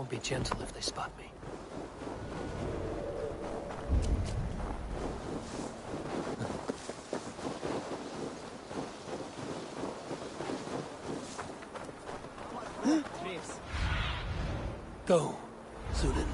won't be gentle if they spot me. Go, Zulin.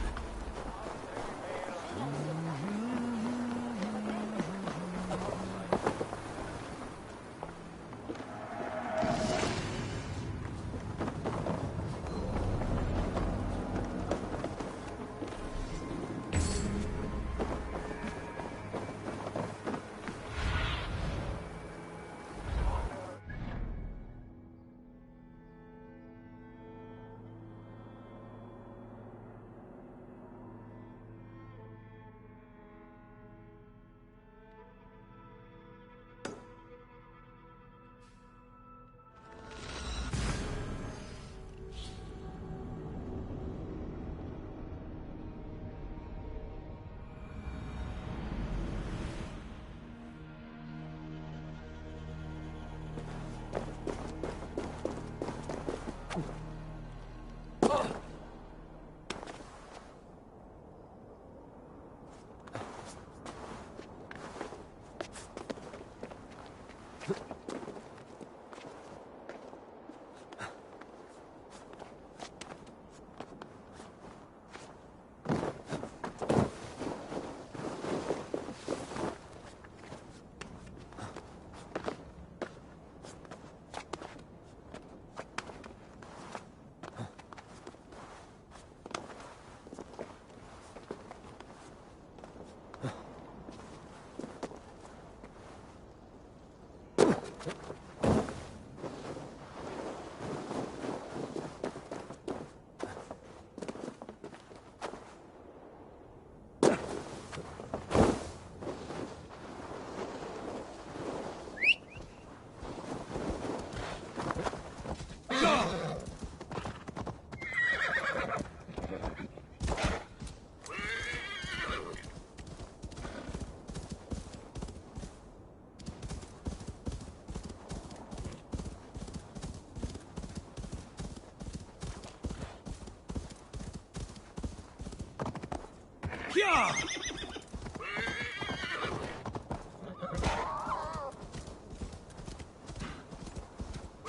Yeah!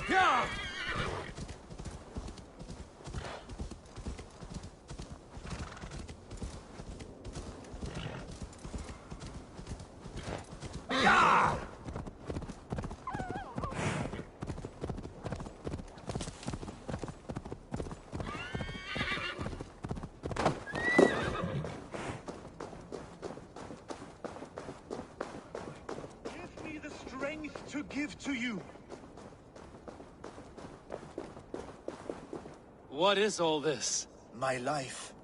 Yeah! Yeah! Give me the strength to give to you. What is all this? My life,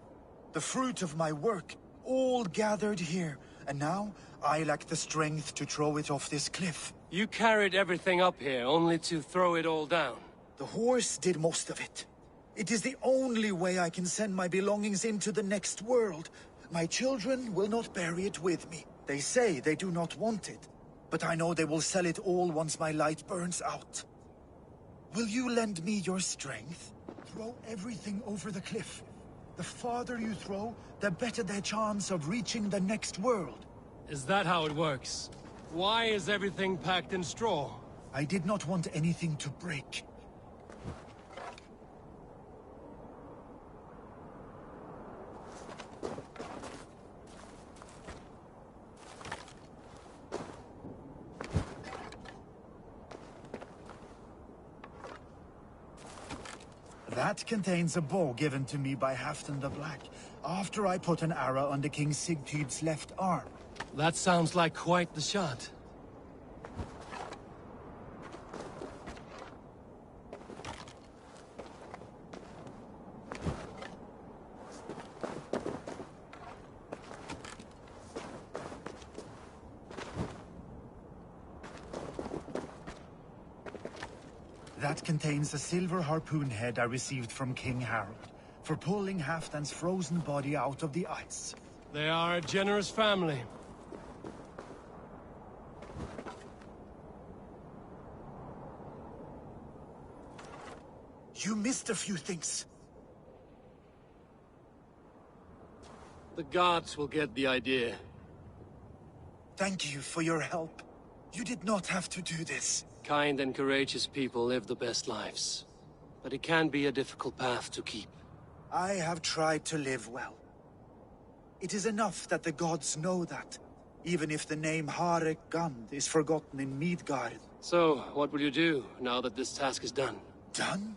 the fruit of my work, all gathered here. And now, I lack the strength to throw it off this cliff. You carried everything up here only to throw it all down. The horse did most of it. It is the only way I can send my belongings into the next world. My children will not bury it with me. They say they do not want it, but I know they will sell it all once my light burns out. Will you lend me your strength? Throw everything over the cliff. The farther you throw, the better their chance of reaching the next world. Is that how it works? Why is everything packed in straw? I did not want anything to break. That contains a bow given to me by Halfdan the Black, after I put an arrow under King Sigtyd's left arm. That sounds like quite the shot. That contains a silver harpoon head I received from King Harold, for pulling Halfdan's frozen body out of the ice. They are a generous family. You missed a few things. The gods will get the idea. Thank you for your help. You did not have to do this. Kind and courageous people live the best lives. But it can be a difficult path to keep. I have tried to live well. It is enough that the gods know that, even if the name Harek Gand is forgotten in Midgard. So, what will you do now that this task is done? Done?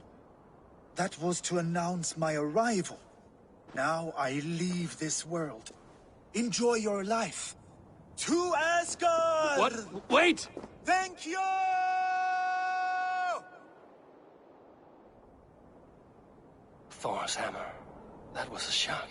That was to announce my arrival. Now I leave this world. Enjoy your life. To Asgard! What? Wait! Thank you! Thor's hammer. That was a shock.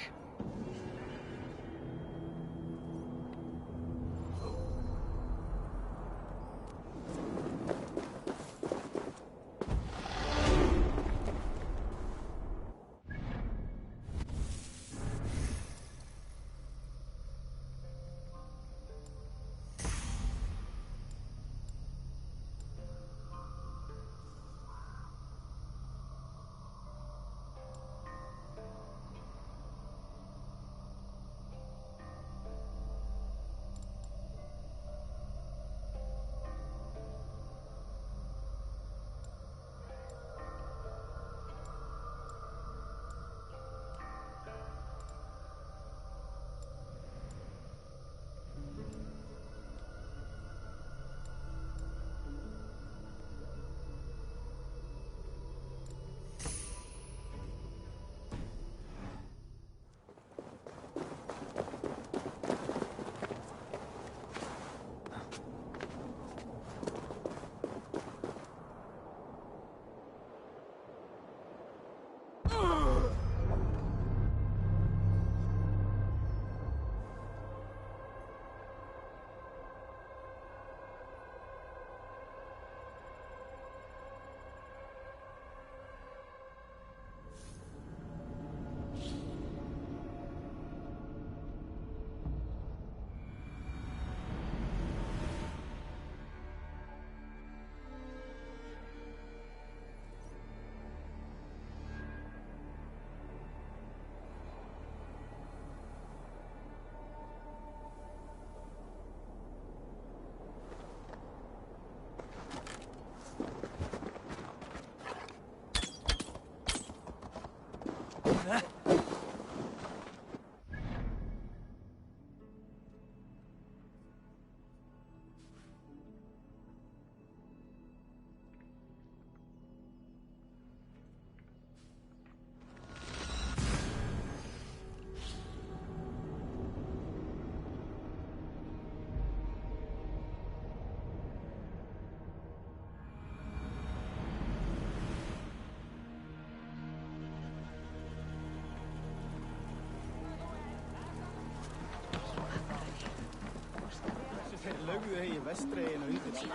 Lauguhegi vestregin og undir sig.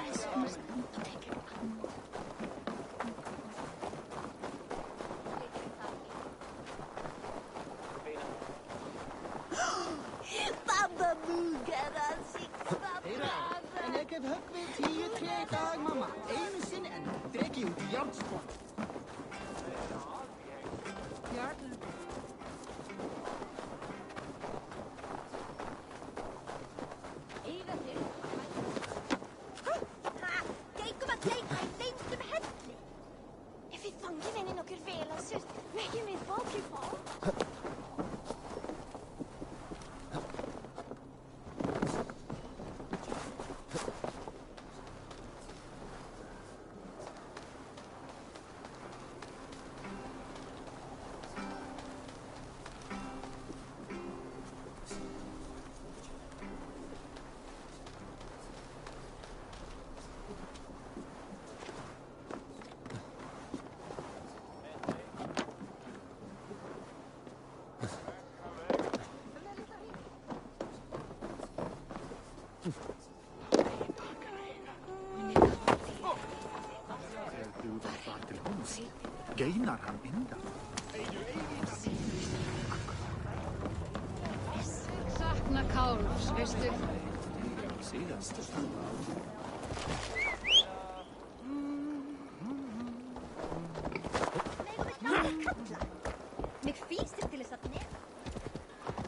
En ég hef höggvið 10 tré í dag, mamma. Einu sinni en dregi út í járnskon. Geinar hann innan? Sakna Kálfs, veistu? Síðast. Mig finnst det till så att nej.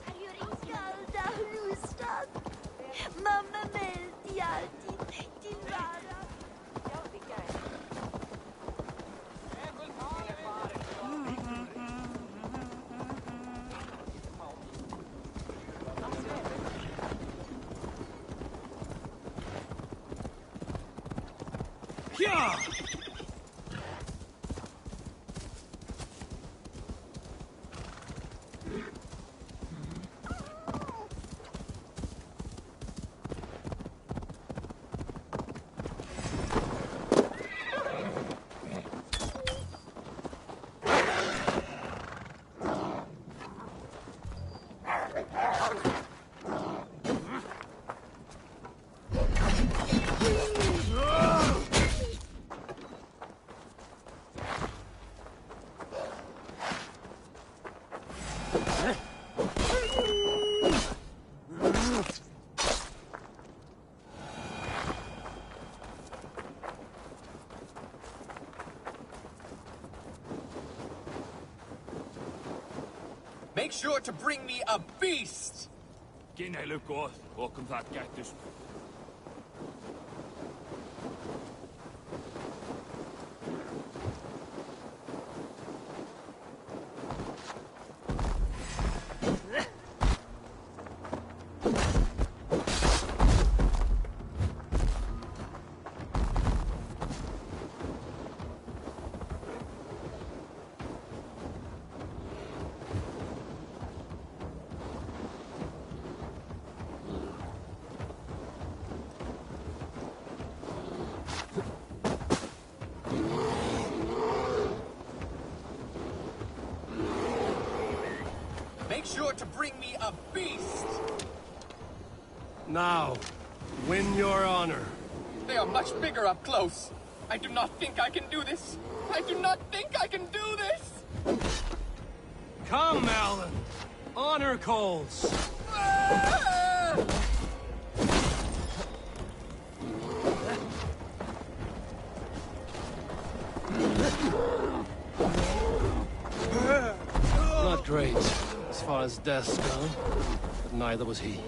Här gör inget. Yeah! Make sure to bring me a beast! Gin ei look good. Welcome that cactus. Make sure to bring me a beast! Now, win your honor. They are much bigger up close. I do not think I can do this. I do not think I can do this! Come, Alan. Honor calls. Ah! Not great, as far as deaths go, but neither was he.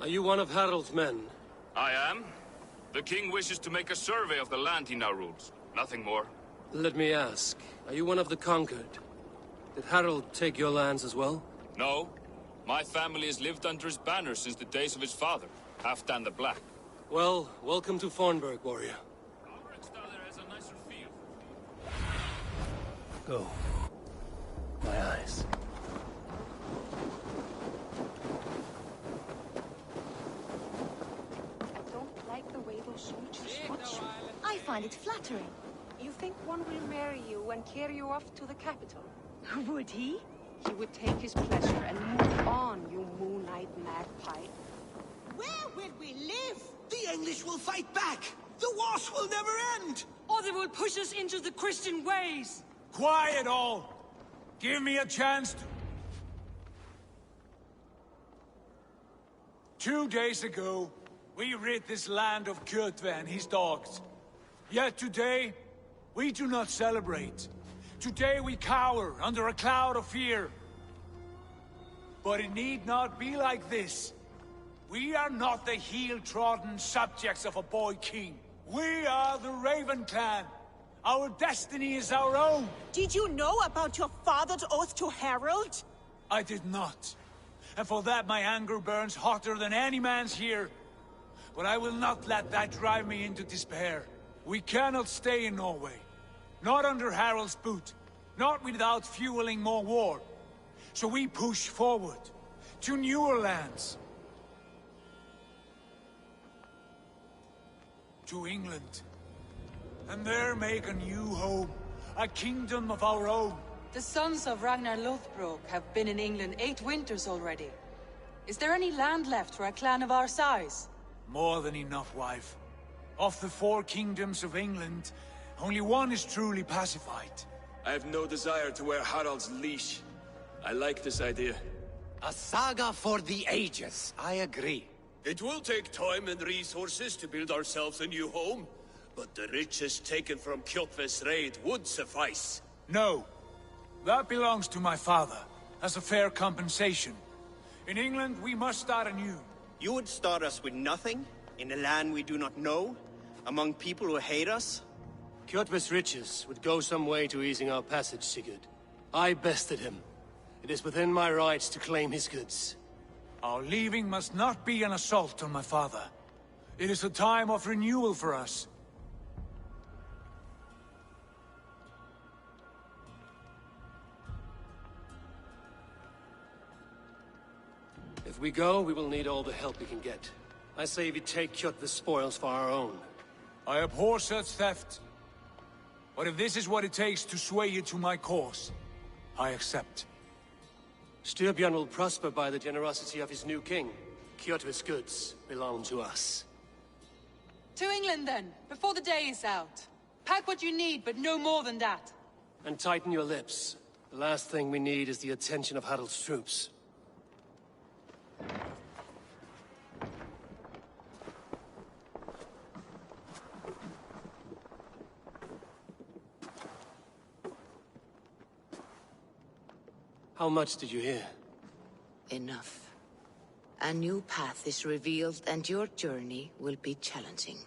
Are you one of Harald's men? I am. The king wishes to make a survey of the land he now rules. Nothing more. Let me ask, are you one of the conquered? Did Harald take your lands as well? No. My family has lived under his banner since the days of his father, Halfdan the Black. Well, welcome to Fornburg, warrior. Has a nicer feel. Go. My eyes. I don't like the way those soldiers watch you. I find it flattering. You think one will marry you and carry you off to the capital? Would he? He would take his pleasure and move on, you moonlight magpie. Where will we live? The English will fight back! The wars will never end! Or they will push us into the Christian ways! Quiet all! Give me a chance to... 2 days ago, we rid this land of Kjotve and his dogs. Yet today, we do not celebrate. Today we cower under a cloud of fear. But it need not be like this. We are not the heel-trodden subjects of a boy king. We are the Raven clan. Our destiny is our own. Did you know about your father's oath to Harold? I did not. And for that my anger burns hotter than any man's here. But I will not let that drive me into despair. We cannot stay in Norway. Not under Harald's boot. Not without fueling more war. So we push forward. To newer lands. To England. And there make a new home. A kingdom of our own. The sons of Ragnar Lothbrok have been in England 8 winters already. Is there any land left for a clan of our size? More than enough, wife. Of the 4 kingdoms of England, only one is truly pacified. I have no desire to wear Harald's leash. I like this idea. A saga for the ages, I agree. It will take time and resources to build ourselves a new home, but the riches taken from Kjotve's raid would suffice. No. That belongs to my father, as a fair compensation. In England, we must start anew. You would start us with nothing? In a land we do not know? Among people who hate us? Kjotve's riches would go some way to easing our passage, Sigurd. I bested him. It is within my rights to claim his goods. Our leaving must not be an assault on my father. It is a time of renewal for us. If we go, we will need all the help we can get. I say we take Kjotve's spoils for our own. I abhor such theft. But if this is what it takes to sway you to my cause, I accept. Styrbjörn will prosper by the generosity of his new king. Kjotve's goods belong to us. To England then, before the day is out. Pack what you need, but no more than that. And tighten your lips. The last thing we need is the attention of Harald's troops. How much did you hear? Enough. A new path is revealed, and your journey will be challenging.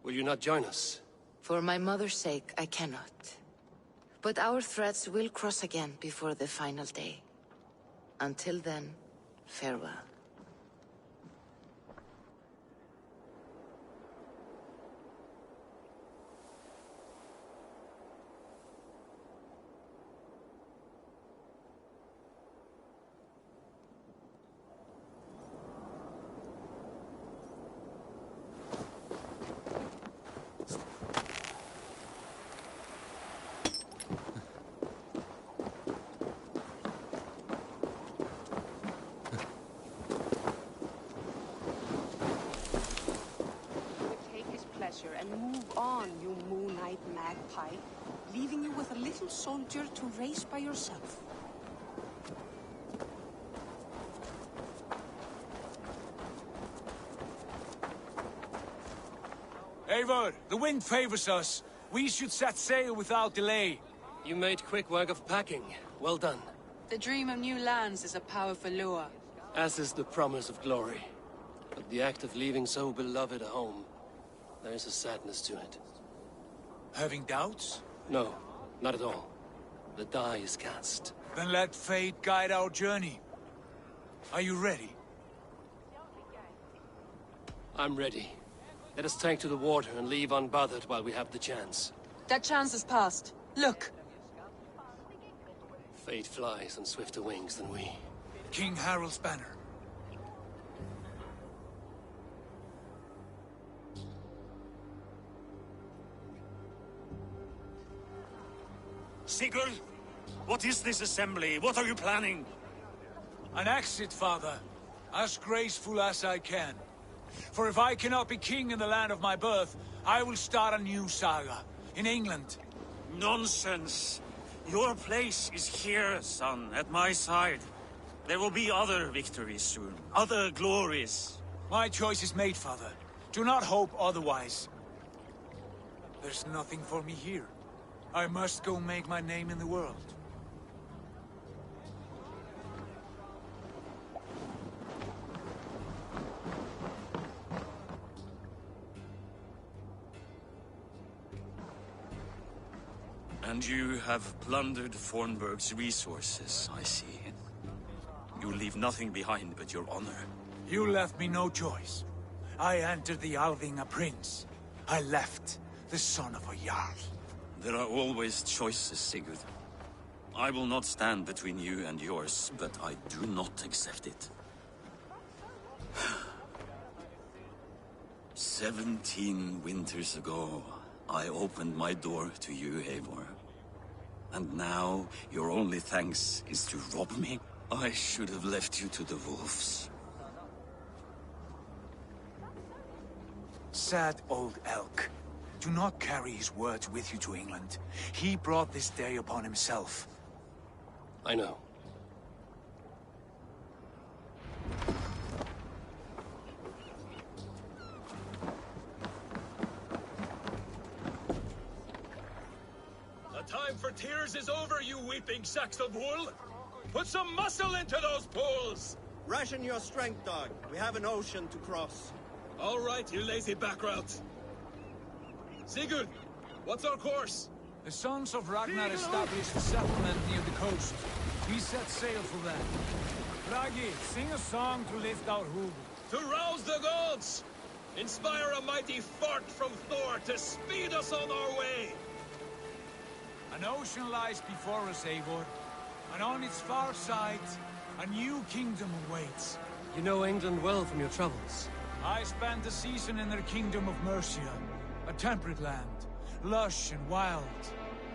Will you not join us? For my mother's sake, I cannot. But our threads will cross again before the final day. Until then, farewell. And move on, you moonlight magpie, leaving you with a little soldier to race by yourself. Eivor, the wind favors us. We should set sail without delay. You made quick work of packing. Well done. The dream of new lands is a powerful lure. As is the promise of glory. But the act of leaving so beloved a home, there is a sadness to it. Having doubts? No, not at all. The die is cast. Then let fate guide our journey. Are you ready? I'm ready. Let us take to the water and leave unbothered while we have the chance. That chance is past. Look! Fate flies on swifter wings than we. King Harald's banner. Sigurd? What is this assembly? What are you planning? An exit, father. As graceful as I can. For if I cannot be king in the land of my birth, I will start a new saga. In England. Nonsense. Your place is here, son, at my side. There will be other victories soon. Other glories. My choice is made, father. Do not hope otherwise. There's nothing for me here. I must go make my name in the world. And you have plundered Fornburg's resources, I see. You leave nothing behind but your honor. You left me no choice. I entered the Alving a prince. I left the son of a Jarl. There are always choices, Sigurd. I will not stand between you and yours, but I do not accept it. 17 winters ago, I opened my door to you, Eivor. And now, your only thanks is to rob me? I should have left you to the wolves. Sad old elk. Do not carry his words with you to England. He brought this day upon himself. I know. The time for tears is over, you weeping sacks of wool! Put some muscle into those pulls! Ration your strength, dog. We have an ocean to cross. All right, you lazy backrout. Sigurd, what's our course? The sons of Ragnar established a settlement near the coast. We set sail for them. Bragi, sing a song to lift our hoof. To rouse the gods! Inspire a mighty fart from Thor to speed us on our way! An ocean lies before us, Eivor. And on its far side, a new kingdom awaits. You know England well from your travels. I spent a season in their kingdom of Mercia. A temperate land, lush and wild.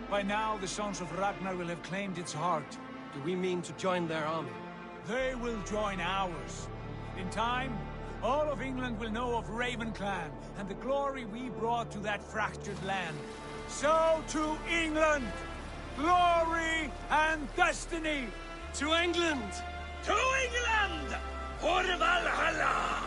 By now, the sons of Ragnar will have claimed its heart. Do we mean to join their army? They will join ours. In time, all of England will know of Raven Clan and the glory we brought to that fractured land. So to England! Glory and destiny! To England! To England! For Valhalla!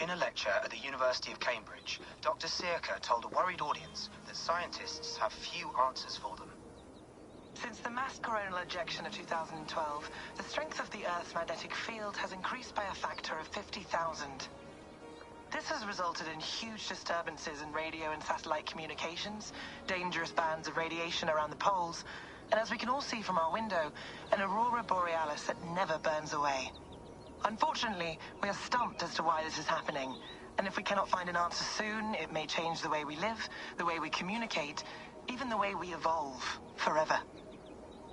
In a lecture at the University of Cambridge, Dr. Sirka told a worried audience that scientists have few answers for them. Since the mass coronal ejection of 2012, the strength of the Earth's magnetic field has increased by a factor of 50,000. This has resulted in huge disturbances in radio and satellite communications, dangerous bands of radiation around the poles, and as we can all see from our window, an aurora borealis that never burns away. Unfortunately, we are stumped as to why this is happening, and if we cannot find an answer soon, it may change the way we live, the way we communicate, even the way we evolve, forever.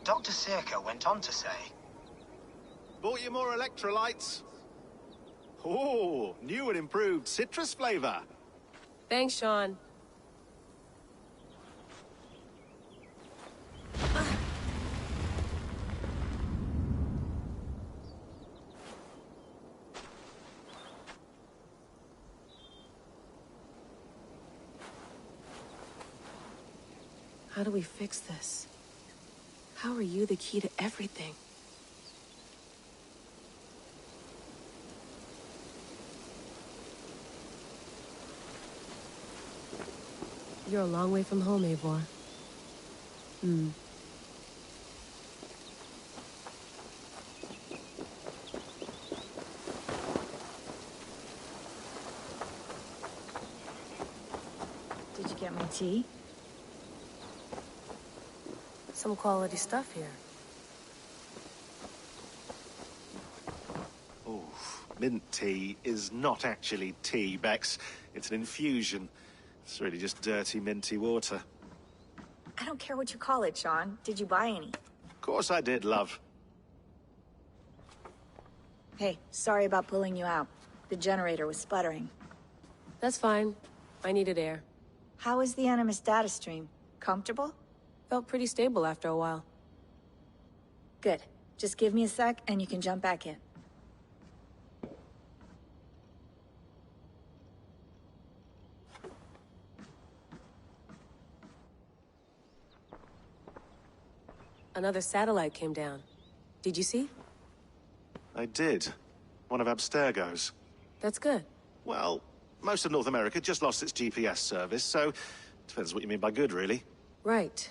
Dr. Sirka went on to say, Bought you more electrolytes. Oh, new and improved citrus flavor. Thanks, Sean. How do we fix this? How are you the key to everything? You're a long way from home, Eivor. Did you get my tea? Some quality stuff here. Oh, mint tea is not actually tea, Bex. It's an infusion. It's really just dirty, minty water. I don't care what you call it, Sean. Did you buy any? Of course I did, love. Hey, sorry about pulling you out. The generator was sputtering. That's fine. I needed air. How is the Animus data stream? Comfortable? Felt pretty stable after a while. Good. Just give me a sec and you can jump back in. Another satellite came down. Did you see? I did. One of Abstergo's. That's good. Well, most of North America just lost its GPS service, so depends what you mean by good, really. Right.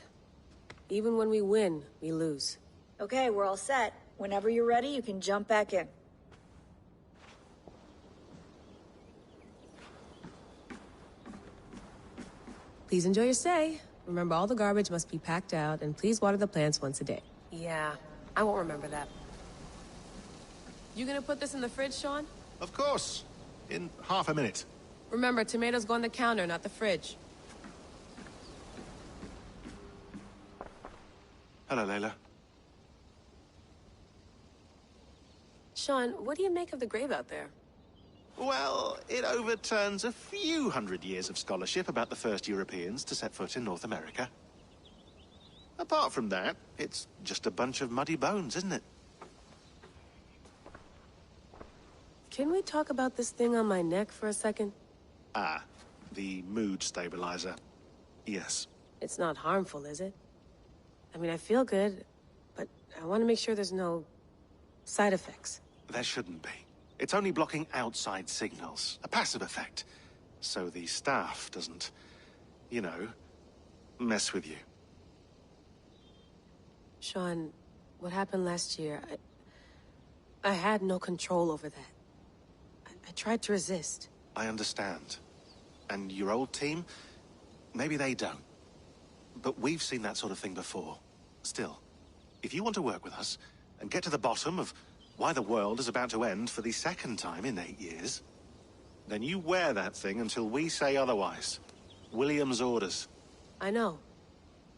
Even when we win, we lose. Okay, we're all set. Whenever you're ready, you can jump back in. Please enjoy your stay. Remember, all the garbage must be packed out, and please water the plants once a day. Yeah, I won't remember that. You gonna put this in the fridge, Sean? Of course. In half a minute. Remember, tomatoes go on the counter, not the fridge. Hello, Layla. Sean, what do you make of the grave out there? Well, it overturns a few hundred years of scholarship about the first Europeans to set foot in North America. Apart from that, it's just a bunch of muddy bones, isn't it? Can we talk about this thing on my neck for a second? Ah, the mood stabilizer. Yes. It's not harmful, is it? I mean, I feel good, but I want to make sure there's no side effects. There shouldn't be. It's only blocking outside signals, a passive effect. So the staff doesn't, you know, mess with you. Sean, what happened last year, I had no control over that. I tried to resist. I understand. And your old team, maybe they don't. But we've seen that sort of thing before. Still, if you want to work with us and get to the bottom of why the world is about to end for the second time in 8 years, then you wear that thing until we say otherwise. William's orders. I know.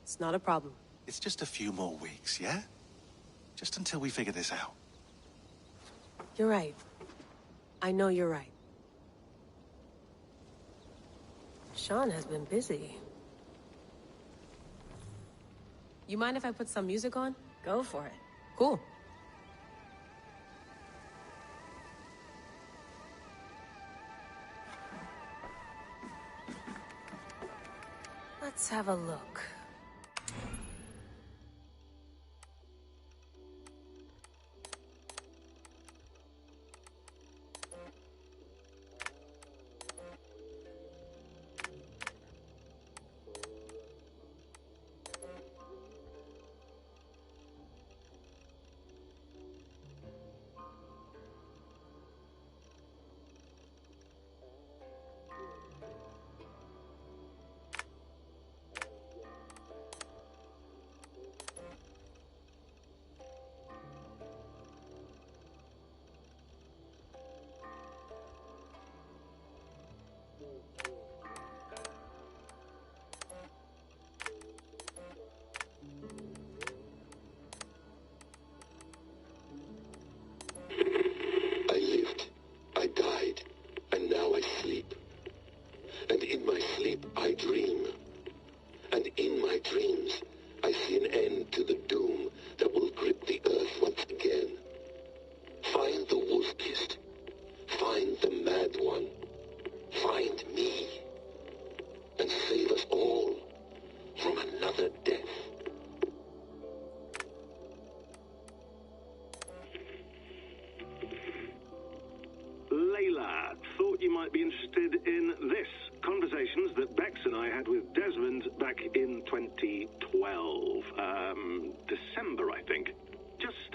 It's not a problem. It's just a few more weeks, yeah? Just until we figure this out. You're right. I know you're right. Sean has been busy. You mind if I put some music on? Go for it. Cool. Let's have a look. Thought you might be interested in this. Conversations that Bex and I had with Desmond back in 2012. December, I think. Just,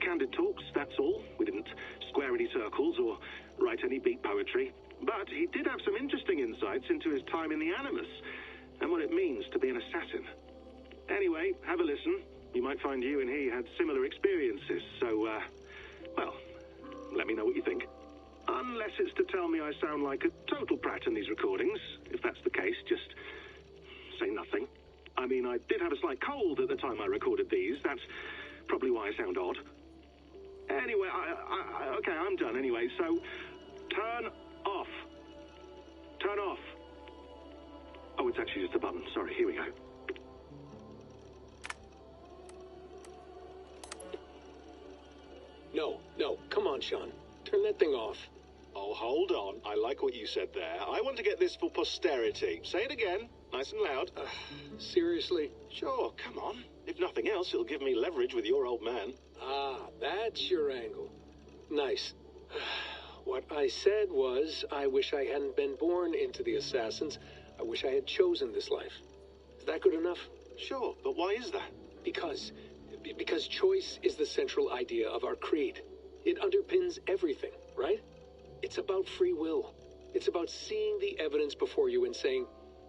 candid talks, that's all. We didn't square any circles or write any beat poetry. But he did have some interesting insights into his time in the Animus and what it means to be an assassin. Anyway, have a listen. You might find you and he had similar experiences, so, well, let me know what you think. Unless it's to tell me I sound like a total prat in these recordings. If that's the case, just say nothing. I mean, I did have a slight cold at the time I recorded these. That's probably why I sound odd. Anyway, okay, I'm done anyway, so turn off. Turn off. Oh, it's actually just a button. Sorry, here we go. No, come on, Sean. Turn that thing off. Oh, hold on. I like what you said there. I want to get this for posterity. Say it again, nice and loud. Seriously? Sure, come on. If nothing else, it'll give me leverage with your old man. Ah, that's your angle. Nice. What I said was, I wish I hadn't been born into the Assassins. I wish I had chosen this life. Is that good enough? Sure, but why is that? Because choice is the central idea of our creed. It underpins everything, right? It's about free will. It's about seeing the evidence before you and saying,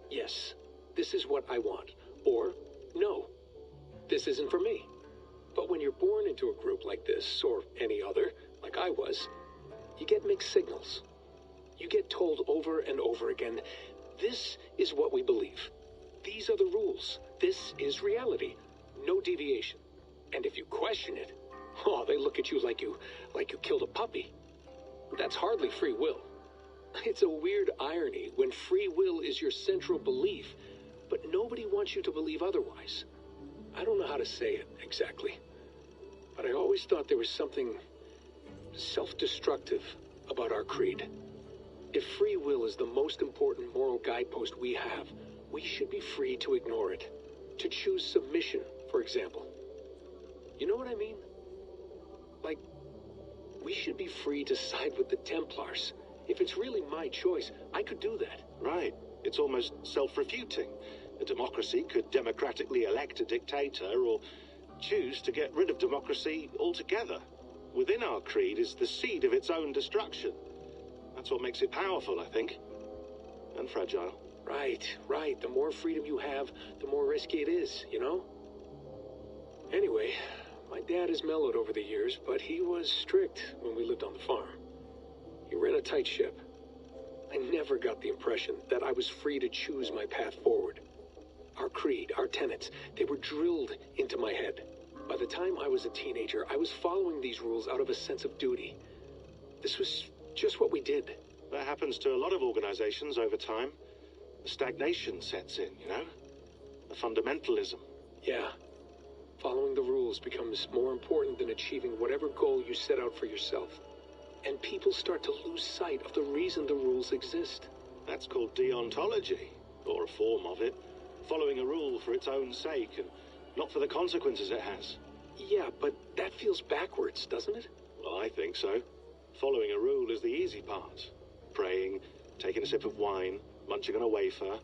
yes, this is what I want. Or, no, this isn't for me. But when you're born into a group like this, or any other, like I was, you get mixed signals. You get told over and over again, this is what we believe. These are the rules. This is reality. No deviation. And if you question it, oh, they look at you like you killed a puppy. That's hardly free will. It's a weird irony when free will is your central belief, but nobody wants you to believe otherwise. I don't know how to say it exactly, but I always thought there was something self-destructive about our creed. If free will is the most important moral guidepost we have, we should be free to ignore it. To choose submission, for example. You know what I mean? Like, we should be free to side with the Templars. If it's really my choice, I could do that. Right. It's almost self-refuting. A democracy could democratically elect a dictator or choose to get rid of democracy altogether. Within our creed is the seed of its own destruction. That's what makes it powerful, I think. And fragile. Right. The more freedom you have, the more risky it is, you know? Anyway, my dad has mellowed over the years, but he was strict when we lived on the farm. He ran a tight ship. I never got the impression that I was free to choose my path forward. Our creed, our tenets, they were drilled into my head. By the time I was a teenager, I was following these rules out of a sense of duty. This was just what we did. That happens to a lot of organizations over time. The stagnation sets in, you know? The fundamentalism. Yeah. Following the rules becomes more important than achieving whatever goal you set out for yourself. And people start to lose sight of the reason the rules exist. That's called deontology, or a form of it. Following a rule for its own sake, and not for the consequences it has. Yeah, but that feels backwards, doesn't it? Well, I think so. Following a rule is the easy part. Praying, taking a sip of wine, munching on a wafer.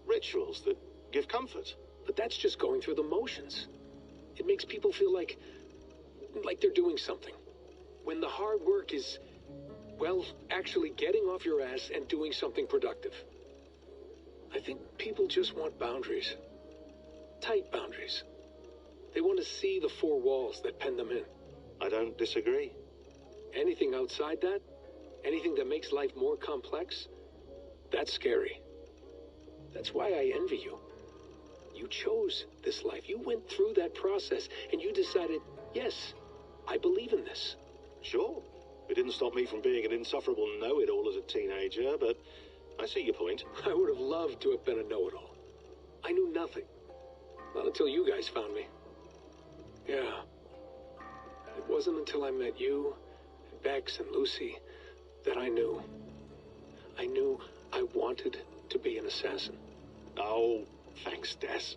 Rituals that give comfort. But that's just going through the motions. It makes people feel like they're doing something. When the hard work is, well, actually getting off your ass and doing something productive. I think people just want boundaries. Tight boundaries. They want to see the four walls that pen them in. I don't disagree. Anything outside that, anything that makes life more complex, that's scary. That's why I envy you. You chose this life. You went through that process, and you decided, yes, I believe in this. Sure. It didn't stop me from being an insufferable know-it-all as a teenager, but I see your point. I would have loved to have been a know-it-all. I knew nothing. Not until you guys found me. Yeah. It wasn't until I met you, and Bex, and Lucy, that I knew. I knew I wanted to be an assassin. Oh, thanks, Des.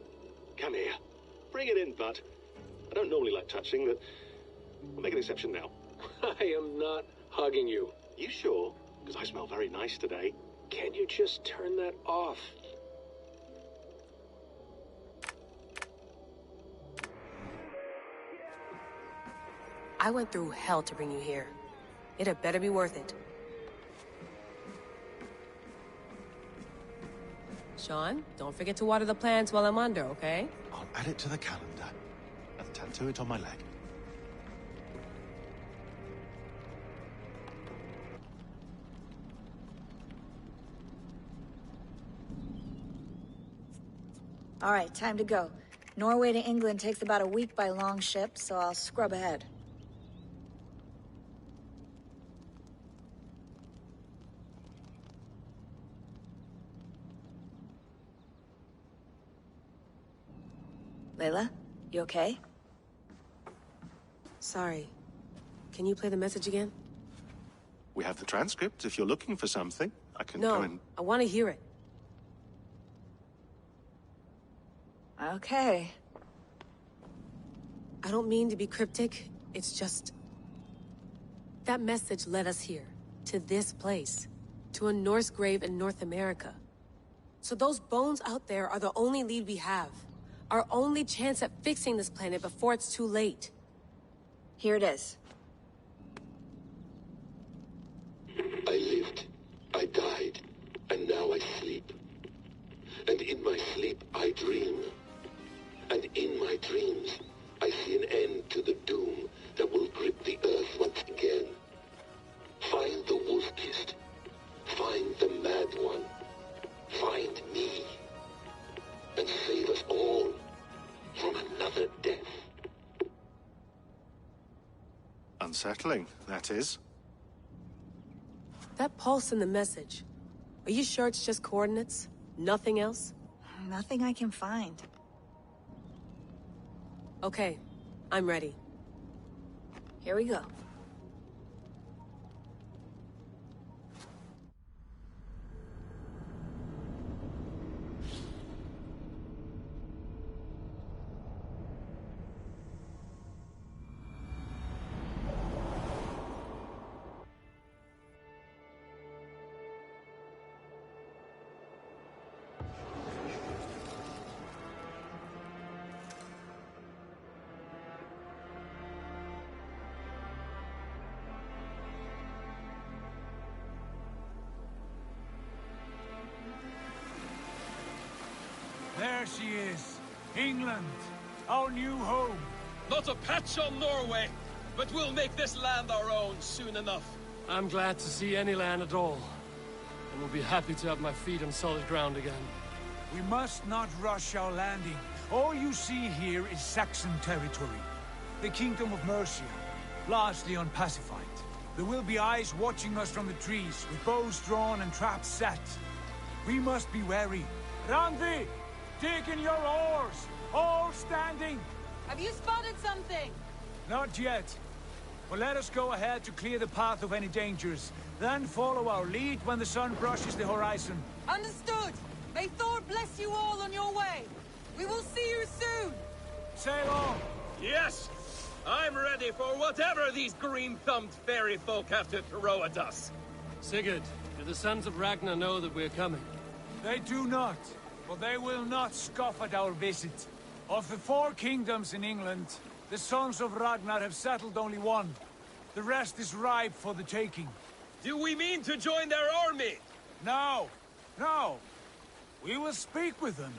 Come here. Bring it in, bud. I don't normally like touching, but I'll make an exception now. I am not hugging you. You sure? Because I smell very nice today. Can't you just turn that off? I went through hell to bring you here. It had better be worth it. Sean, don't forget to water the plants while I'm under, okay? I'll add it to the calendar and tattoo it on my leg. All right, time to go. Norway to England takes about a week by long ship, so I'll scrub ahead. Layla, you okay? Sorry. Can you play the message again? We have the transcript. If you're looking for something, I can No, go and... I want to hear it. Okay. I don't mean to be cryptic. It's just... that message led us here. To this place. To a Norse grave in North America. So those bones out there are the only lead we have. Our only chance at fixing this planet before it's too late. Here it is. I lived, I died, and now I sleep. And in my sleep I dream. And in my dreams, I see an end to the doom that will grip the earth once again. Find the wolf-kissed. Find the mad one. Find me. And save us all from another death. Unsettling, that is. That pulse in the message. Are you sure it's just coordinates? Nothing else? Nothing I can find. Okay, I'm ready. Here we go. There she is. England. Our new home. Not a patch on Norway, but we'll make this land our own soon enough. I'm glad to see any land at all. And will be happy to have my feet on solid ground again. We must not rush our landing. All you see here is Saxon territory. The Kingdom of Mercia, largely unpacified. There will be eyes watching us from the trees, with bows drawn and traps set. We must be wary. Randi! Dig in your oars! All standing! Have you spotted something? Not yet. But let us go ahead to clear the path of any dangers. Then follow our lead when the sun brushes the horizon. Understood! May Thor bless you all on your way! We will see you soon! Sail on! Yes! I'm ready for whatever these green-thumbed fairy folk have to throw at us. Sigurd, do the sons of Ragnar know that we're coming? They do not, but they will not scoff at our visit. Of the 4 kingdoms in England, the sons of Ragnar have settled only one. The rest is ripe for the taking. Do we mean to join their army? No, no. We will speak with them,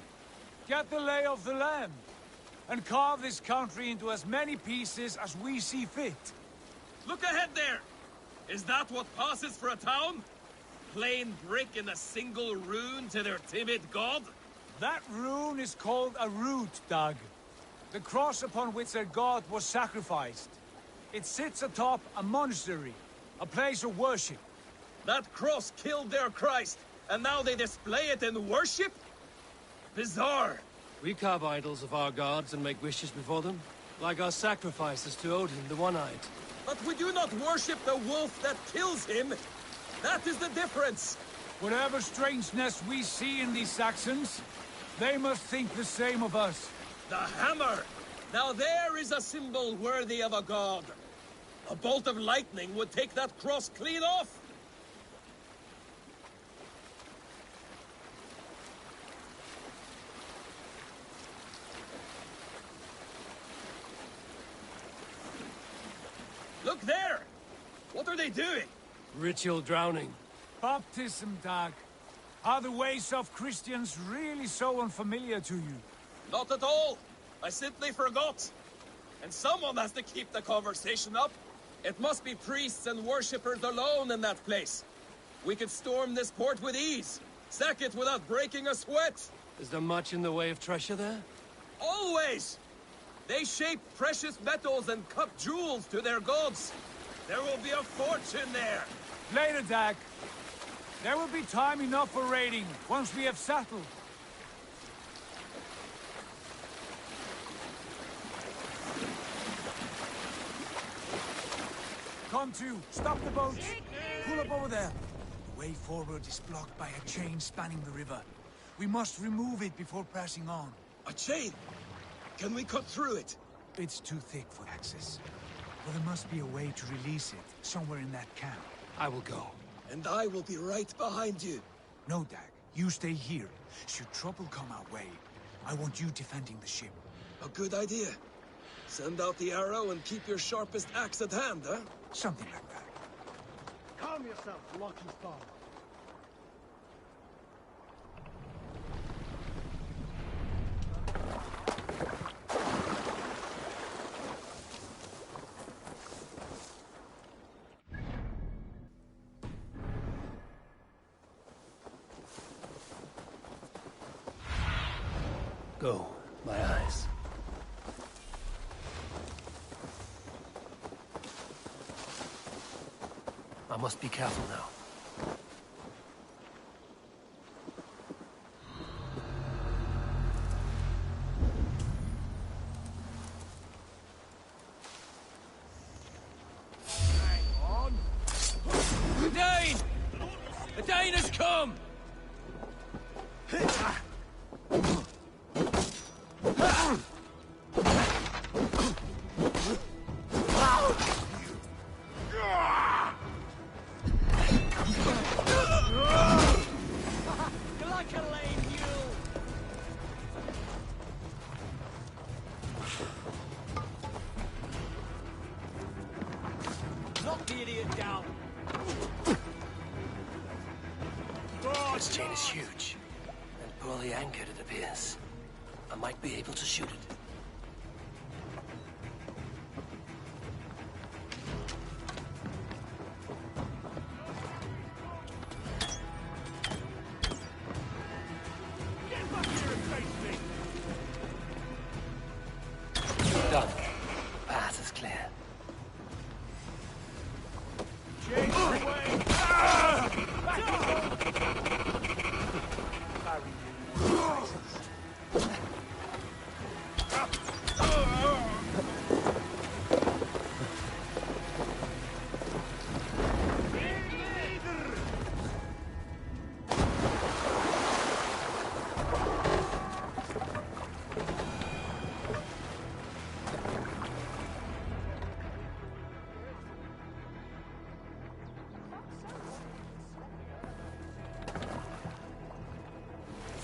get the lay of the land, and carve this country into as many pieces as we see fit. Look ahead there! Is that what passes for a town? Plain brick in a single rune to their timid god? That rune is called a root, Dag. The cross upon which their god was sacrificed. It sits atop a monastery, a place of worship. That cross killed their Christ, and now they display it in worship? Bizarre. We carve idols of our gods and make wishes before them, like our sacrifices to Odin, the One-Eyed. But we do not worship the wolf that kills him. That is the difference. Whatever strangeness we see in these Saxons, they must think the same of us. The hammer! Now there is a symbol worthy of a god. A bolt of lightning would take that cross clean off. they doing? Ritual drowning. Baptism, Dag. Are the ways of Christians really so unfamiliar to you? Not at all. I simply forgot. And someone has to keep the conversation up. It must be priests and worshippers alone in that place. We could storm this port with ease. Sack it without breaking a sweat. Is there much in the way of treasure there? Always! They shape precious metals and cut jewels to their gods. There will be a fortune there. Later, Dag. There will be time enough for raiding once we have settled. Come to, stop the boat. Pull up over there. The way forward is blocked by a chain spanning the river. We must remove it before pressing on. A chain? Can we cut through it? It's too thick for access. But there must be a way to release it, somewhere in that camp. I will go. And I will be right behind you. No, Dag. You stay here. Should trouble come our way, I want you defending the ship. A good idea. Send out the arrow and keep your sharpest axe at hand, huh? Something like that. Calm yourself, Lucky Star. Go, my eyes. I must be careful now. Hang on. A Dane! A Dane has come! Knock the idiot down. This chain is huge, and poorly anchored, it appears. I might be able to shoot it. Done. Path is clear.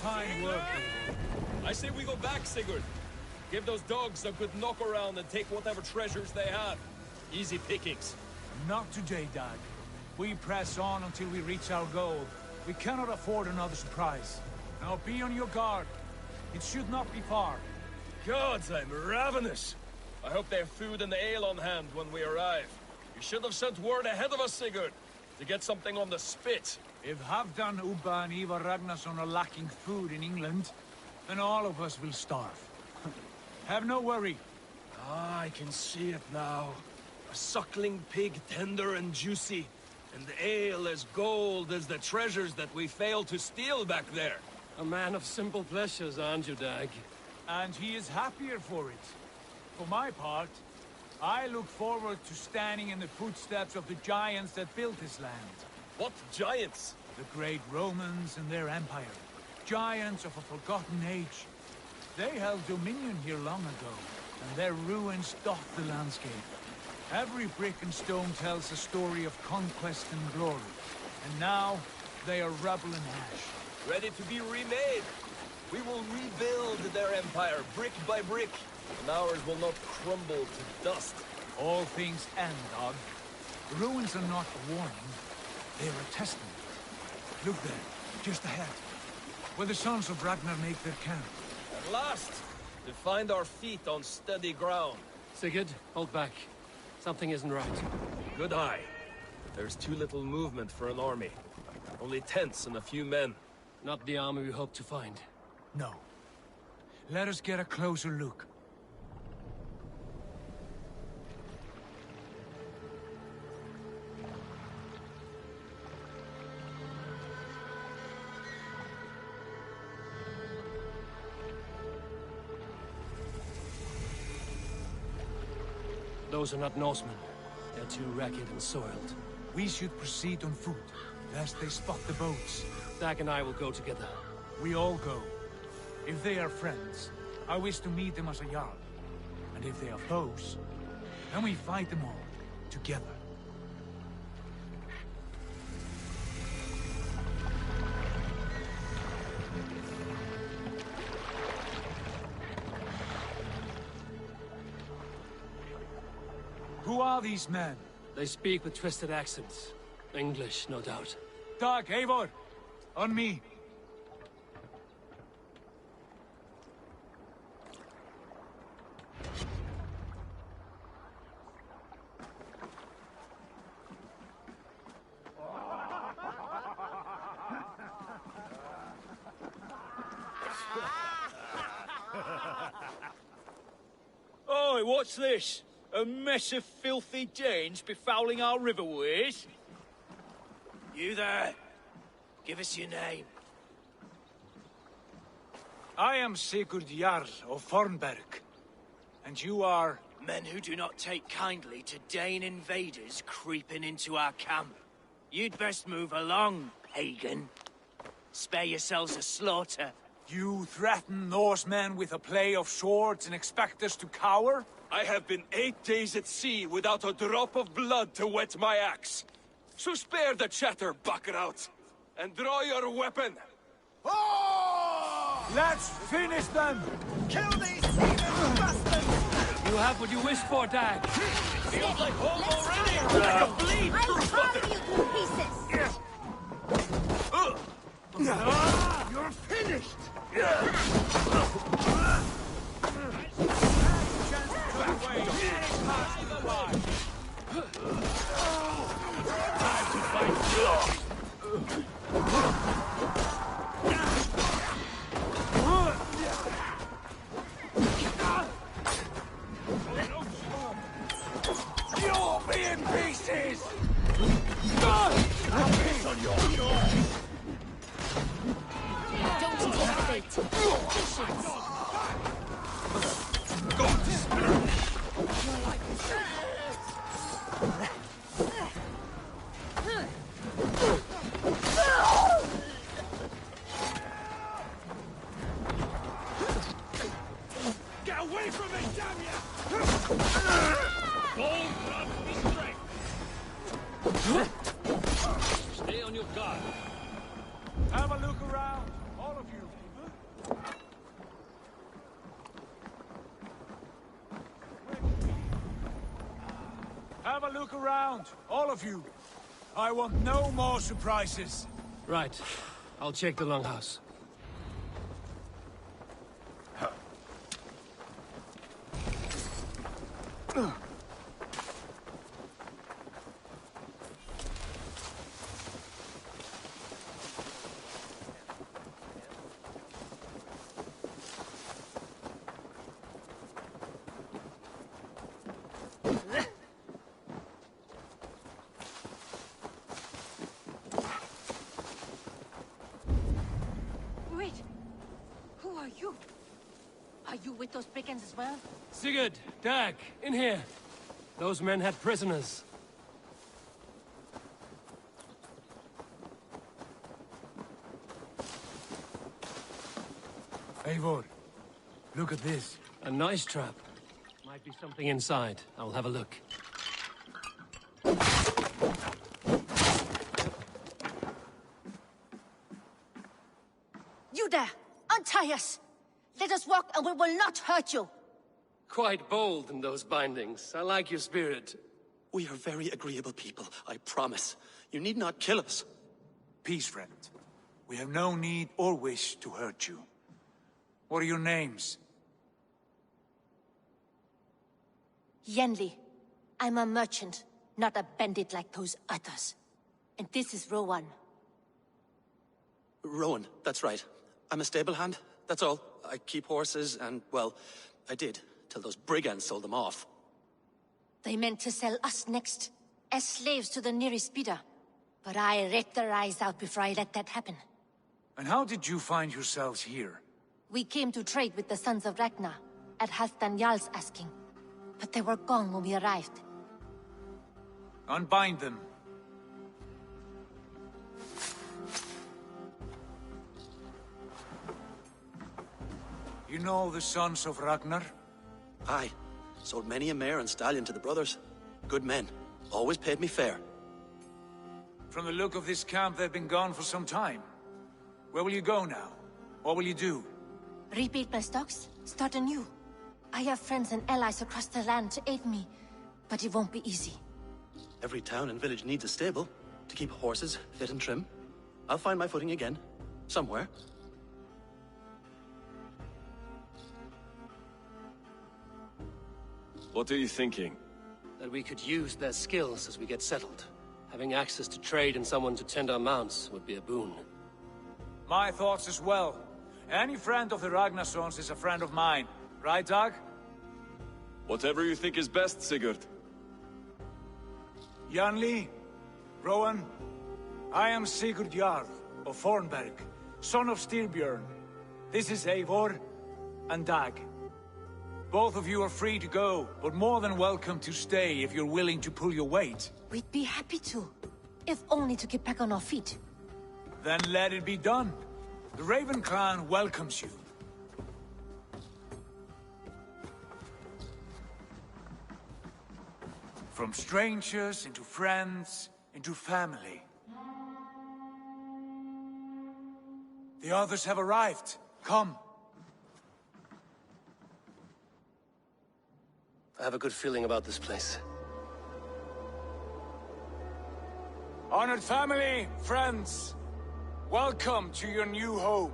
Fine work. I say we go back, Sigurd. Give those dogs a good knock around and take whatever treasures they have. Easy pickings. Not today, Dag. We press on until we reach our goal. We cannot afford another surprise. Now be on your guard. It should not be far. Gods, I'm ravenous. I hope they have food and ale on hand when we arrive. You should have sent word ahead of us, Sigurd, to get something on the spit. If Halfdan, Ubba and Ivar Ragnarsson are lacking food in England, then all of us will starve. Have no worry. Ah, I can see it now. A suckling pig, tender and juicy. And ale as gold as the treasures that we failed to steal back there. A man of simple pleasures, aren't you, Dag? And he is happier for it. For my part, I look forward to standing in the footsteps of the giants that built this land. What giants? The great Romans and their empire. Giants of a forgotten age. They held dominion here long ago, and their ruins dot the landscape. Every brick and stone tells a story of conquest and glory. And now, they are rubble and ash. Ready to be remade. We will rebuild their empire, brick by brick. And ours will not crumble to dust. All things end, Dog. The ruins are not a warning. They are a testament. Look there, just ahead. Where the sons of Ragnar make their camp. At last! To find our feet on steady ground. Sigurd, hold back. Something isn't right. Good eye. There's too little movement for an army. Only tents and a few men. Not the army we hope to find. No. Let us get a closer look. Those are not Norsemen. They're too ragged and soiled. We should proceed on foot, lest they spot the boats. Dag and I will go together. We all go. If they are friends, I wish to meet them as a Jarl. And if they are foes, then we fight them all, together. Who are these men? They speak with twisted accents. English, no doubt. Dag, Eivor! On me! Oi, what's this? A mess of filthy Danes befouling our riverways? You there! Give us your name. I am Sigurd Jarl of Fornberg. And you are... Men who do not take kindly to Dane invaders creeping into our camp. You'd best move along, pagan. Spare yourselves a slaughter. You threaten Norsemen with a play of swords and expect us to cower? I have been 8 days at sea without a drop of blood to wet my axe. So spare the chatter, Buckerout, and draw your weapon. Oh! Let's finish them! Kill these heathen bastards! You have what you wish for, Dag. Feels like home already! Like a bleed! I'll you to pieces! You're finished! You'll be in pieces! Don't take bait. Patience. Get away from me, damn you! Bold run, be straight! Stay on your guard. Have a look around, all of you. Have a look around, all of you. I want no more surprises. Right. I'll check the longhouse. Wait. Who are you? Are you with those brigands as well? Sigurd, Dag, in here. Those men had prisoners. Eivor, look at this. A nice trap. Might be something inside. I'll have a look. You there! Untie us! Let us walk and we will not hurt you! Quite bold in those bindings. I like your spirit. We are very agreeable people, I promise. You need not kill us. Peace, friend. We have no need or wish to hurt you. What are your names? Yenli. I'm a merchant, not a bandit like those others. And this is Rowan. Rowan, that's right. I'm a stable hand, that's all. I keep horses and, well, I did, till those brigands sold them off. They meant to sell us next, as slaves to the nearest bidder. But I ripped their eyes out before I let that happen. And how did you find yourselves here? We came to trade with the Sons of Ragnar, at Halfdan Jarl's asking. But they were gone when we arrived. Unbind them. You know the Sons of Ragnar? Aye. Sold many a mare and stallion to the brothers. Good men. Always paid me fair. From the look of this camp, they've been gone for some time. Where will you go now? What will you do? Rebuild my stocks, start anew. I have friends and allies across the land to aid me, but it won't be easy. Every town and village needs a stable to keep horses fit and trim. I'll find my footing again. Somewhere. What are you thinking? That we could use their skills as we get settled. Having access to trade and someone to tend our mounts would be a boon. My thoughts as well. Any friend of the Ragnarsons is a friend of mine. Right, Dag? Whatever you think is best, Sigurd. Janli, Rowan, I am Sigurd Jarl of Fornberg, son of Styrbjörn. This is Eivor and Dag. Both of you are free to go, but more than welcome to stay if you're willing to pull your weight. We'd be happy to, if only to get back on our feet. Then let it be done. The Raven clan welcomes you. From strangers into friends, into family. The others have arrived. Come. I have a good feeling about this place. Honored family, friends, welcome to your new home.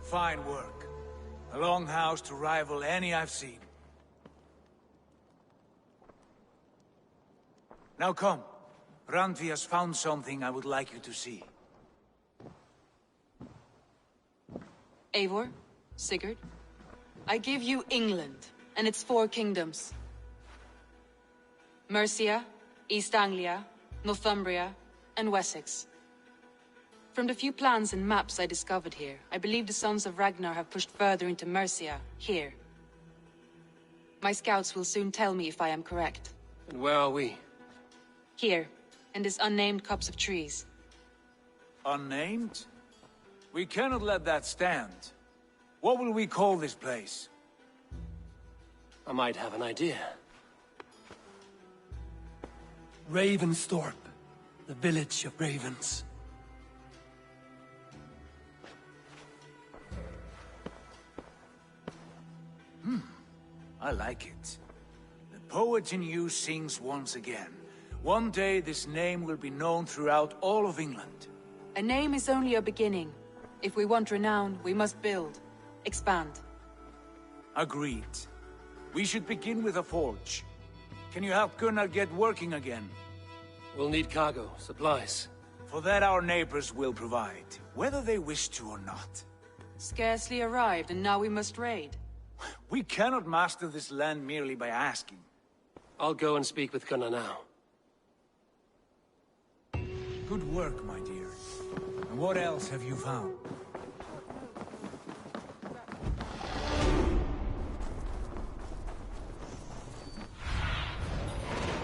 Fine work. A longhouse to rival any I've seen. Now come. Randvi has found something I would like you to see. Eivor, Sigurd, I give you England and its 4 kingdoms. Mercia, East Anglia, Northumbria, and Wessex. From the few plans and maps I discovered here, I believe the Sons of Ragnar have pushed further into Mercia, here. My scouts will soon tell me if I am correct. And where are we? Here, in this unnamed copse of trees. Unnamed? We cannot let that stand. What will we call this place? I might have an idea. Ravensthorpe, the village of ravens. I like it. The poet in you sings once again. One day this name will be known throughout all of England. A name is only a beginning. If we want renown, we must build, expand. Agreed. We should begin with a forge. Can you help Gunnar get working again? We'll need cargo, supplies. For that our neighbors will provide, whether they wish to or not. Scarcely arrived, and now we must raid. We cannot master this land merely by asking. I'll go and speak with Gunnar now. Good work, my dear. And what else have you found?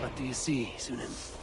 What do you see, Sunan?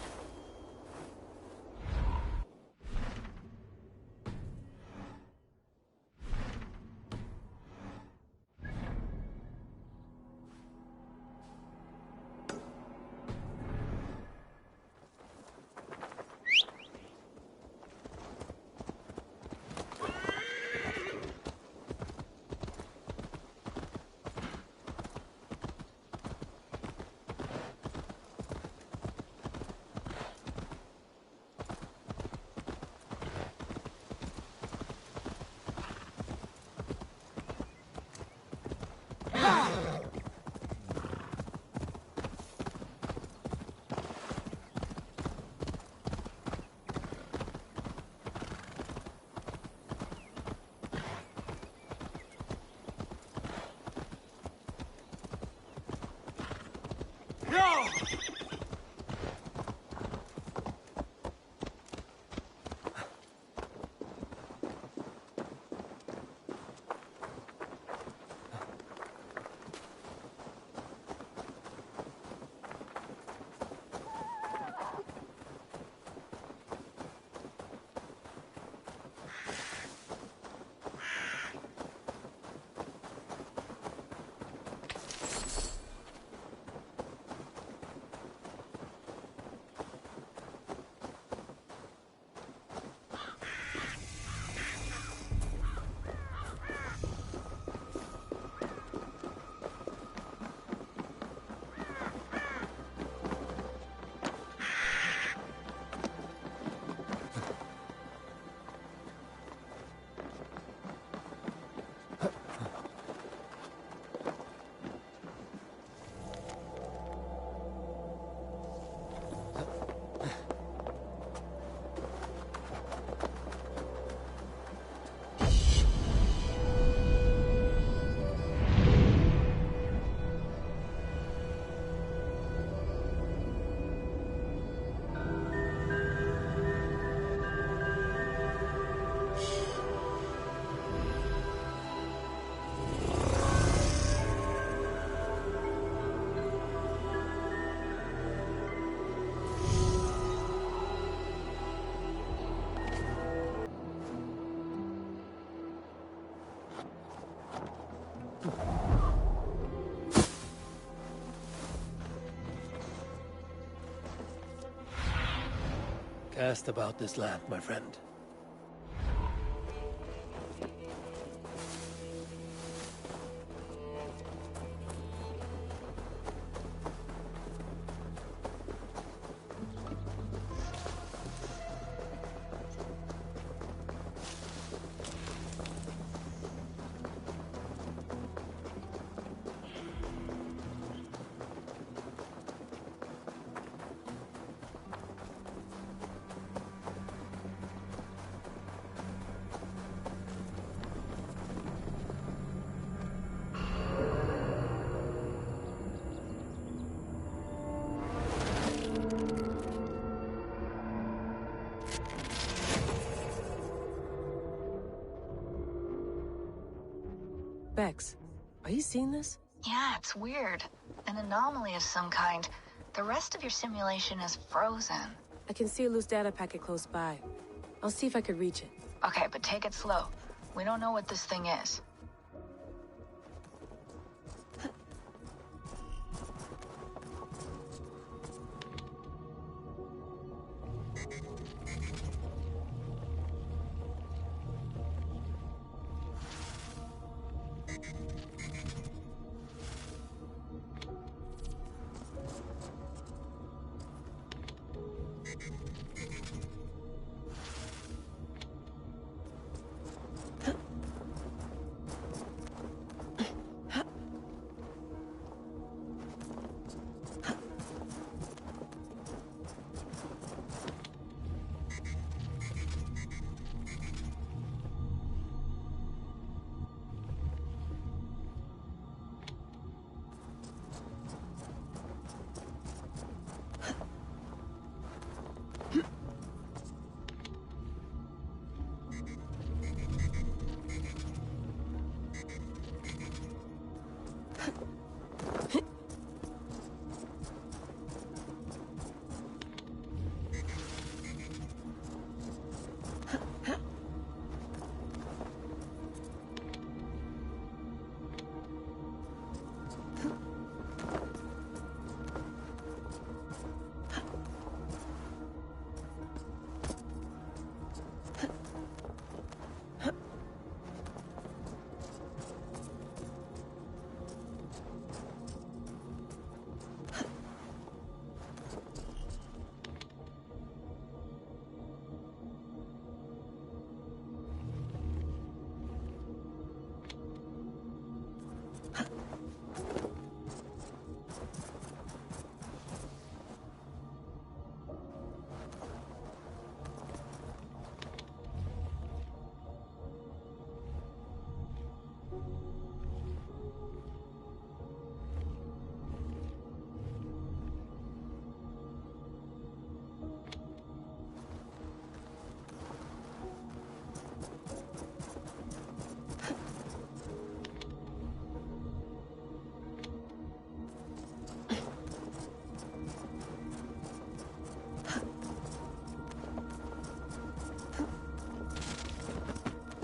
Cast about this land, my friend. Bex, are you seeing this? Yeah, it's weird. An anomaly of some kind. The rest of your simulation is frozen. I can see a loose data packet close by. I'll see if I could reach it. Okay, but take it slow. We don't know what this thing is.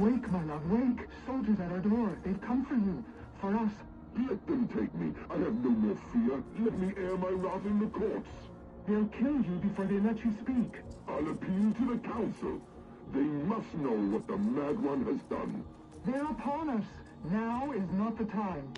Wake, my love, wake! Soldiers at our door. They've come for you. For us. Let them take me. I have no more fear. Let me air my wrath in the courts. They'll kill you before they let you speak. I'll appeal to the council. They must know what the Mad One has done. They're upon us. Now is not the time.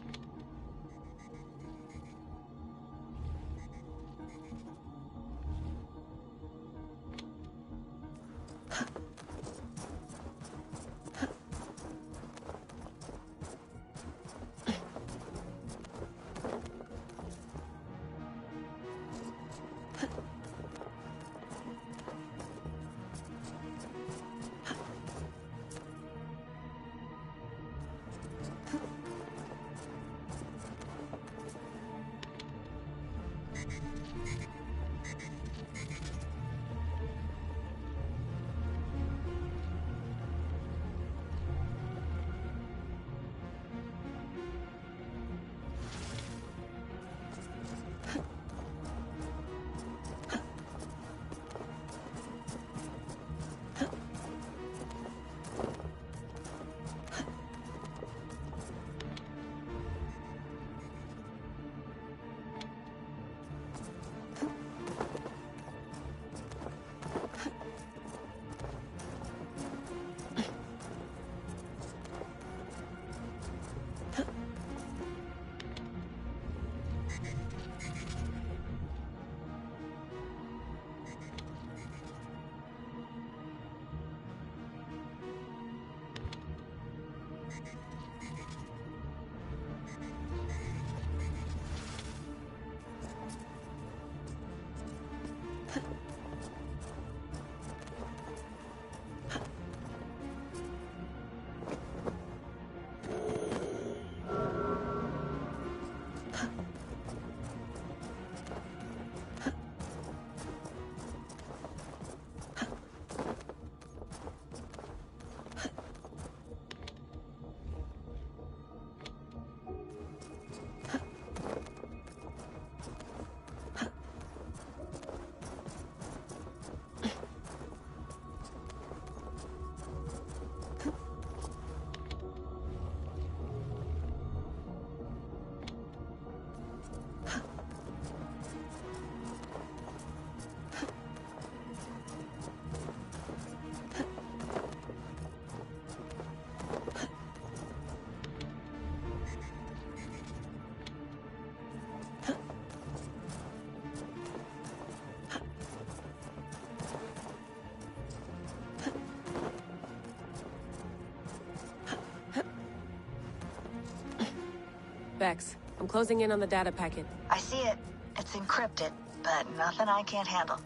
Vex, I'm closing in on the data packet. I see it. It's encrypted, but nothing I can't handle.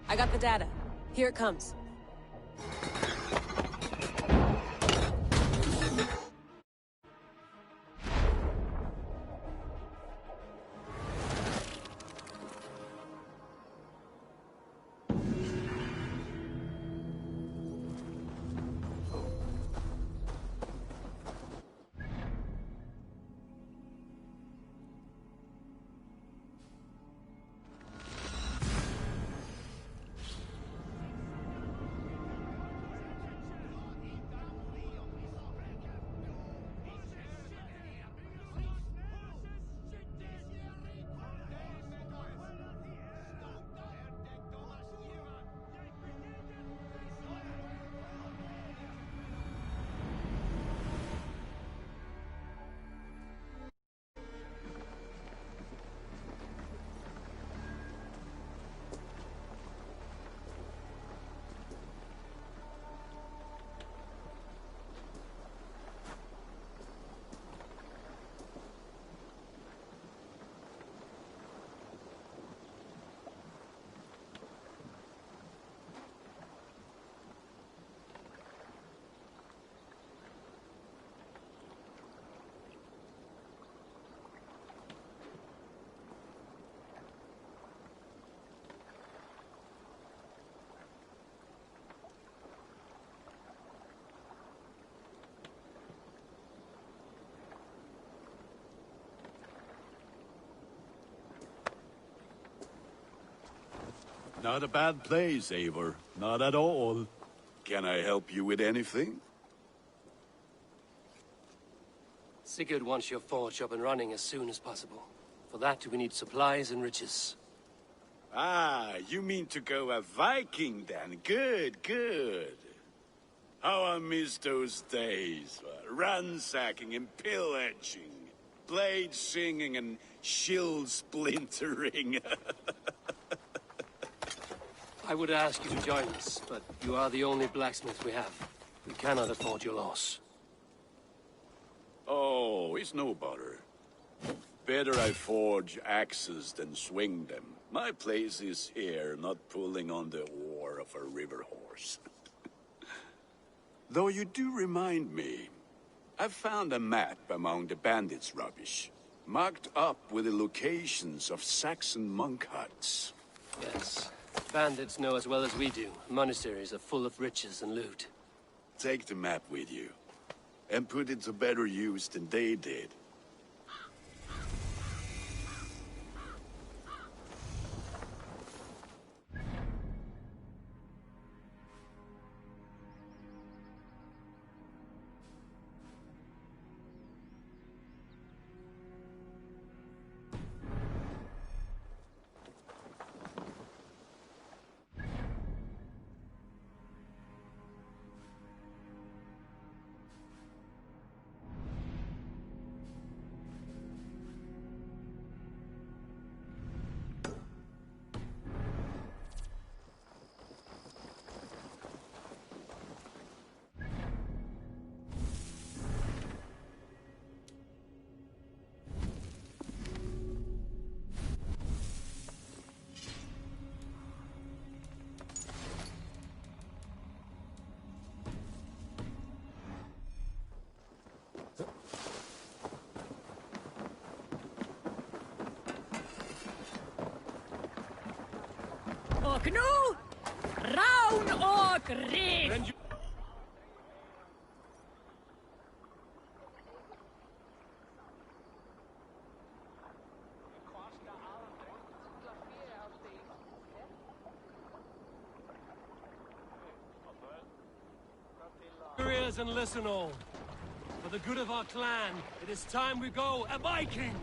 I got the data. Here it comes. Not a bad place, Eivor. Not at all. Can I help you with anything? Sigurd wants your forge up and running as soon as possible. For that, we need supplies and riches. Ah, you mean to go a Viking then? Good, good. How I miss those days. Ransacking and pillaging. Blade singing and shield splintering. I would ask you to join us, but you are the only blacksmith we have. We cannot afford your loss. Oh, it's no bother. Better I forge axes than swing them. My place is here, not pulling on the oar of a river horse. Though you do remind me, I found a map among the bandits' rubbish, marked up with the locations of Saxon monk huts. Yes. Bandits know as well as we do. Monasteries are full of riches and loot. Take the map with you, and put it to better use than they did. Och nu, Raun och Rik! Your ears and listen all. For the good of our clan, it is time we go a Viking.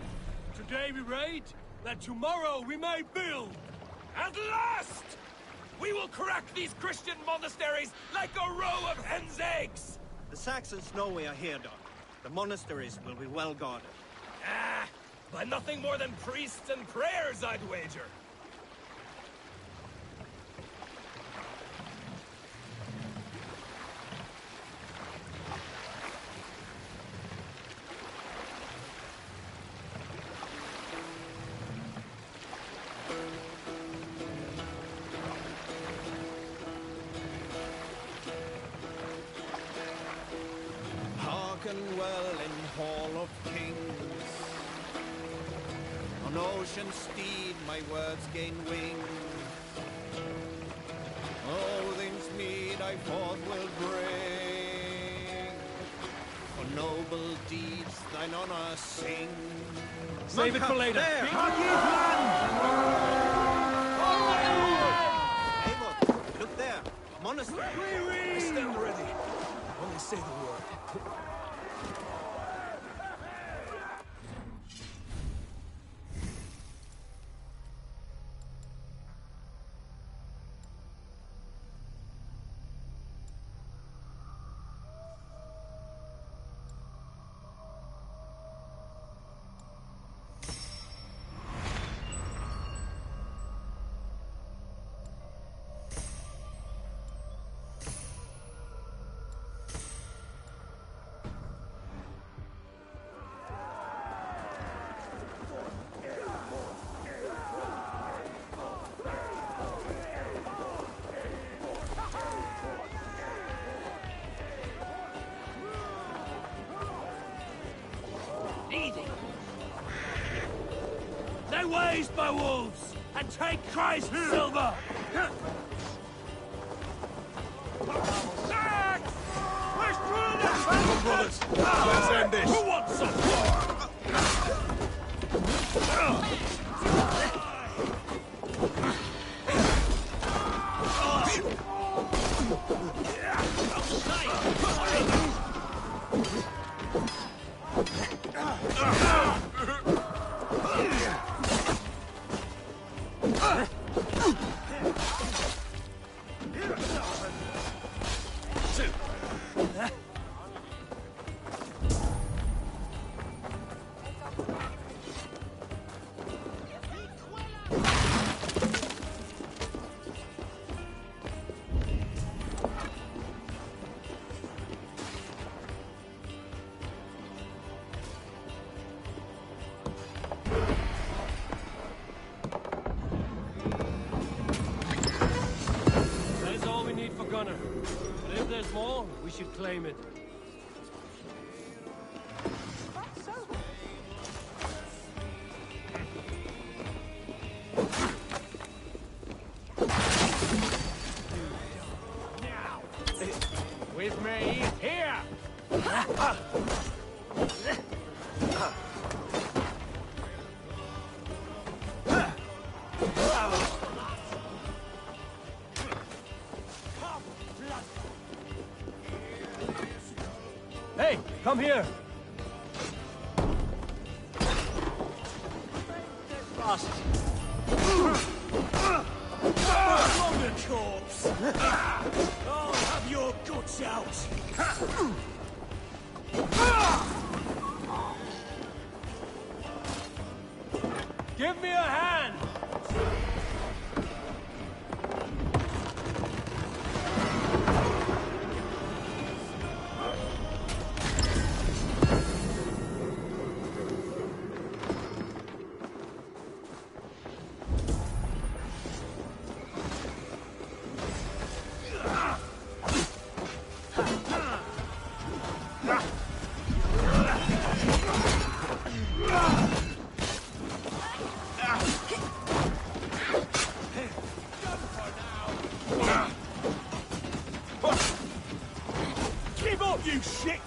Today we raid, that tomorrow we may build. At last! We will crack these Christian monasteries like a row of hen's eggs! The Saxons know we are here, Doc. The monasteries will be well guarded. Ah, by nothing more than priests and prayers, I'd wager. Well in Hall of Kings. On ocean steed my words gain wing. Odin's mead I forth will bring. For noble deeds thine honor sing. Save it for later. There! Eivor, look there. Monastery. I stand ready. Only say the word. They raised by wolves and take Christ's silver. Push through this! Come on, brothers. Let's end this. Who wants some more? That is all we need for Gunner. But if there's more, we should claim it. With me, here! Hey, come here! Fast. On the corpse! I'll have your guts out! Give me a hand! Give up, you shit!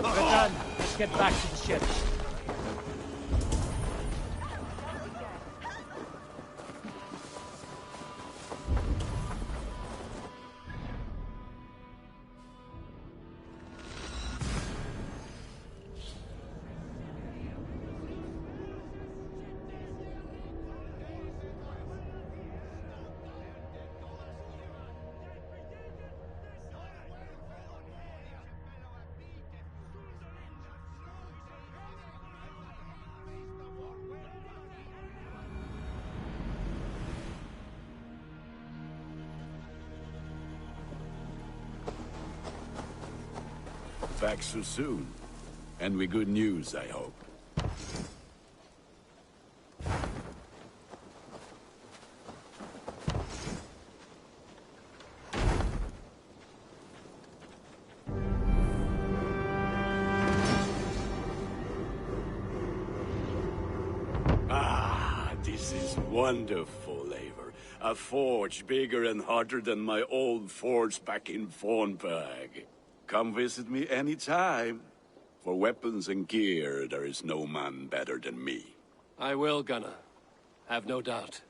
We're done. Let's get back to the ship. Back so soon. And with good news, I hope. Ah, this is wonderful, Eivor. A forge bigger and hotter than my old forge back in Fornburg. Come visit me anytime. For weapons and gear, there is no man better than me. I will, Gunner. Have no doubt.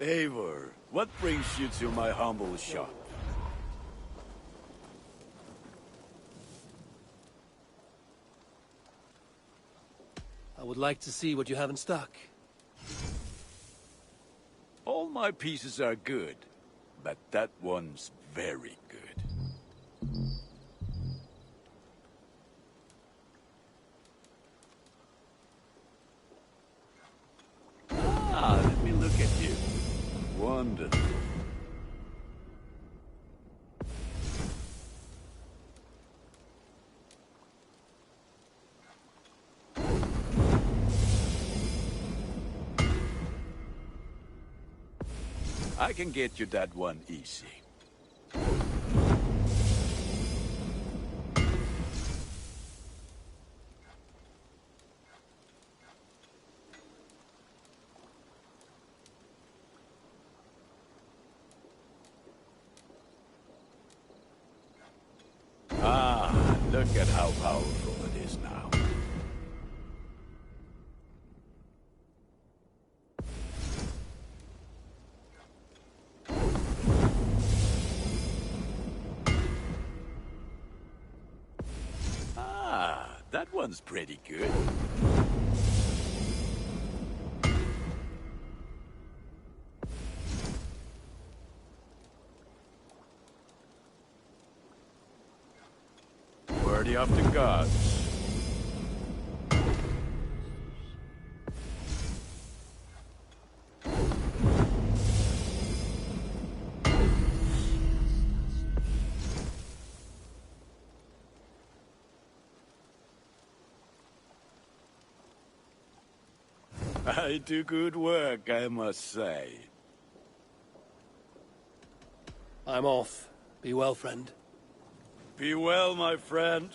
Eivor, what brings you to my humble shop? I would like to see what you have in stock. All my pieces are good, but that one's very good. Wonderful. I can get you that one easy. Ah, look at how powerful it is now. Ah, that one's pretty good. Worthy of the gods. I do good work, I must say. I'm off. Be well, friend. Be well, my friend.